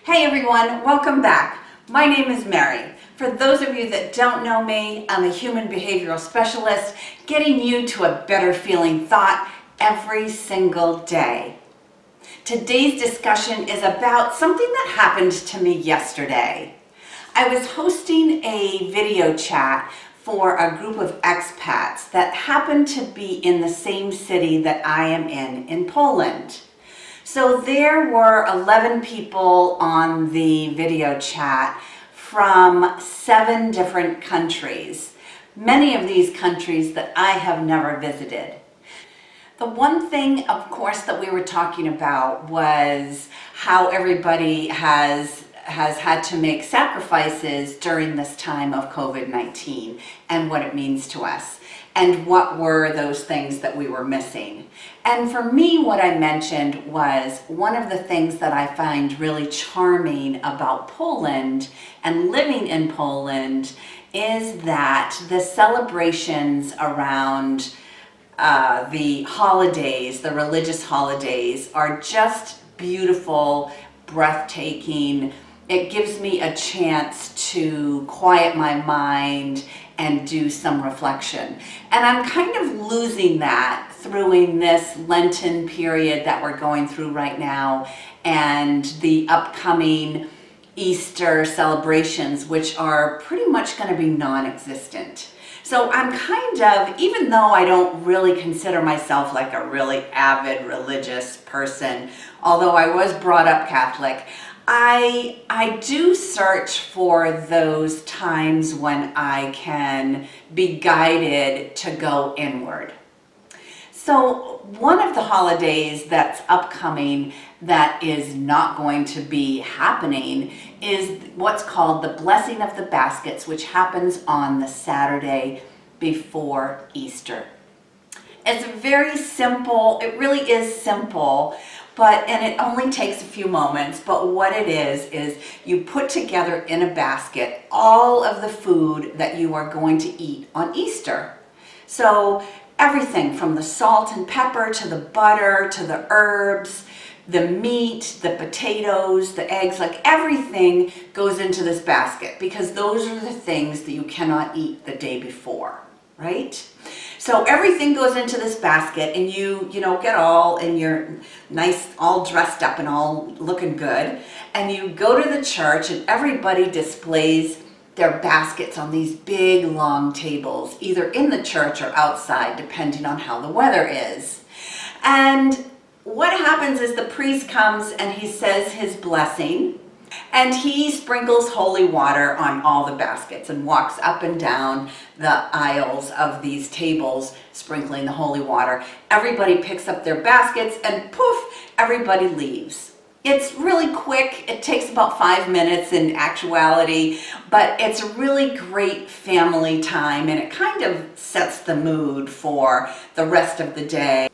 Hey everyone, welcome back. My name is Mary. For those of you that don't know me, I'm a human behavioral specialist, getting you to a better feeling thought every single day. Today's discussion is about something that happened to me yesterday. I was hosting a video chat for a group of expats that happened to be in the same city that I am in Poland. So there were 11 people on the video chat from 7 different countries. Many of these countries that I have never visited. The one thing, of course, that we were talking about was how everybody has had to make sacrifices during this time of COVID-19 and what it means to us. And what were those things that we were missing? And for me, what I mentioned was one of the things that I find really charming about Poland and living in Poland is that the celebrations around the holidays, the religious holidays, are just beautiful, breathtaking. It gives me a chance to quiet my mind and do some reflection. And I'm kind of losing that through in this Lenten period that we're going through right now and the upcoming Easter celebrations, which are pretty much going to be non-existent. So I'm kind of, even though I don't really consider myself like a really avid religious person, although I was brought up Catholic, I do search for those times when I can be guided to go inward. So one of the holidays that's upcoming that is not going to be happening is what's called the Blessing of the Baskets, which happens on the Saturday before Easter. It's very simple, it really is simple, and it only takes a few moments, but what it is you put together in a basket all of the food that you are going to eat on Easter. So everything from the salt and pepper to the butter to the herbs, the meat, the potatoes, the eggs, like everything goes into this basket because those are the things that you cannot eat the day before, right? So everything goes into this basket and you get all in your nice, all dressed up and all looking good. And you go to the church and everybody displays their baskets on these big long tables, either in the church or outside, depending on how the weather is. And what happens is the priest comes and he says his blessing and he sprinkles holy water on all the baskets and walks up and down the aisles of these tables, sprinkling the holy water. Everybody picks up their baskets and poof, everybody leaves. It's really quick. It takes about 5 minutes in actuality, but it's a really great family time and it kind of sets the mood for the rest of the day.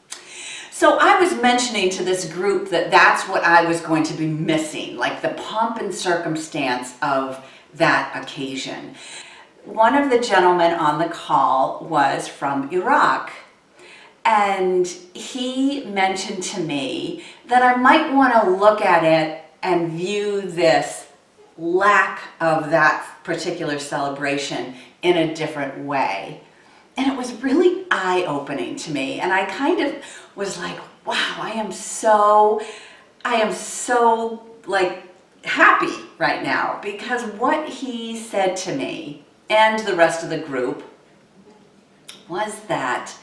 So I was mentioning to this group that that's what I was going to be missing, like the pomp and circumstance of that occasion. One of the gentlemen on the call was from Iraq, and he mentioned to me that I might want to look at it and view this lack of that particular celebration in a different way. And it was really eye-opening to me. And I kind of was like, wow, I am so like happy right now, because what he said to me and the rest of the group was that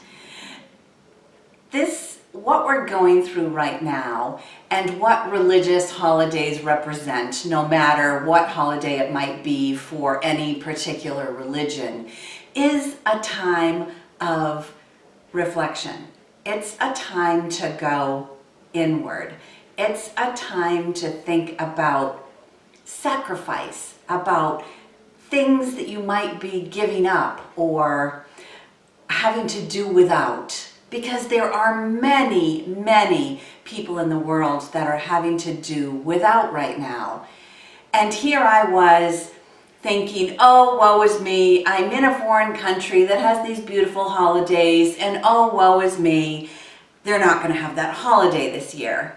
what we're going through right now and what religious holidays represent, no matter what holiday it might be for any particular religion, is a time of reflection. It's a time to go inward. It's a time to think about sacrifice, about things that you might be giving up or having to do without. Because there are many, many people in the world that are having to do without right now. And here I was thinking, oh, woe is me, I'm in a foreign country that has these beautiful holidays, and oh, woe is me, they're not going to have that holiday this year.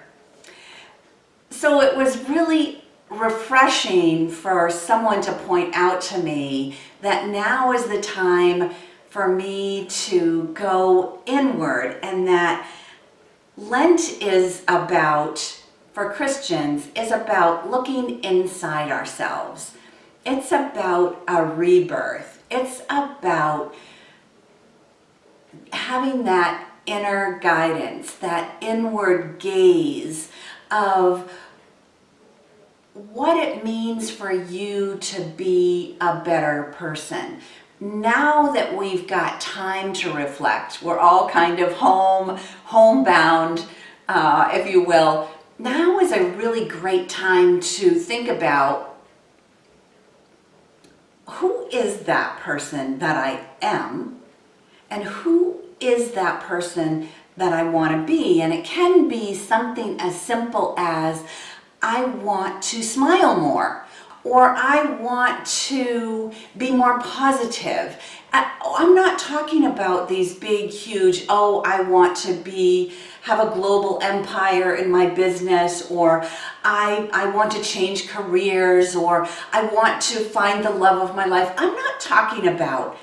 So it was really refreshing for someone to point out to me that now is the time for me to go inward, and that Lent is about, for Christians, is about looking inside ourselves. It's about a rebirth. It's about having that inner guidance, that inward gaze of what it means for you to be a better person. Now that we've got time to reflect, we're all kind of homebound, if you will. Now is a really great time to think about, who is that person that I am, and who is that person that I want to be? And it can be something as simple as, I want to smile more, or I want to be more positive. I'm not talking about these big, huge, I want to have a global empire in my business, or I want to change careers, or I want to find the love of my life. I'm not talking about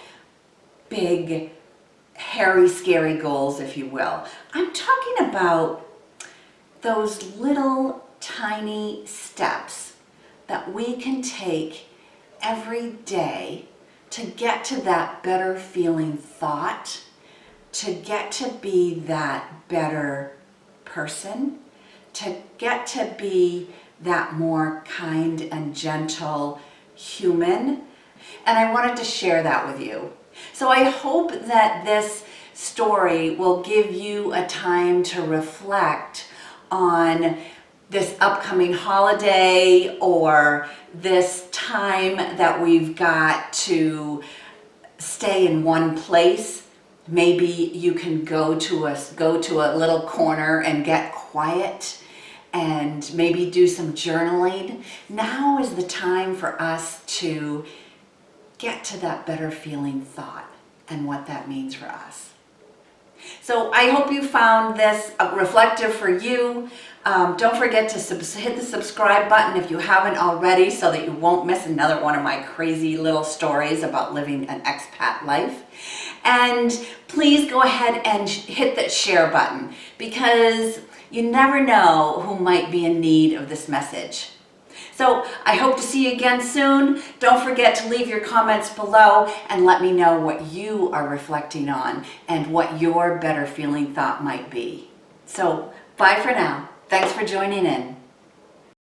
big, hairy, scary goals, if you will. I'm talking about those little tiny steps that we can take every day to get to that better feeling thought, to get to be that better person, to get to be that more kind and gentle human. And I wanted to share that with you. So I hope that this story will give you a time to reflect on this upcoming holiday, or this time that we've got to stay in one place. Maybe you can go to a little corner and get quiet, and maybe do some journaling. Now is the time for us to get to that better feeling thought and what that means for us. So I hope you found this reflective for you. Don't forget to hit the subscribe button if you haven't already, so that you won't miss another one of my crazy little stories about living an expat life. And please go ahead and hit that share button, because you never know who might be in need of this message. So I hope to see you again soon. Don't forget to leave your comments below and let me know what you are reflecting on and what your better feeling thought might be. So bye for now. Thanks for joining in.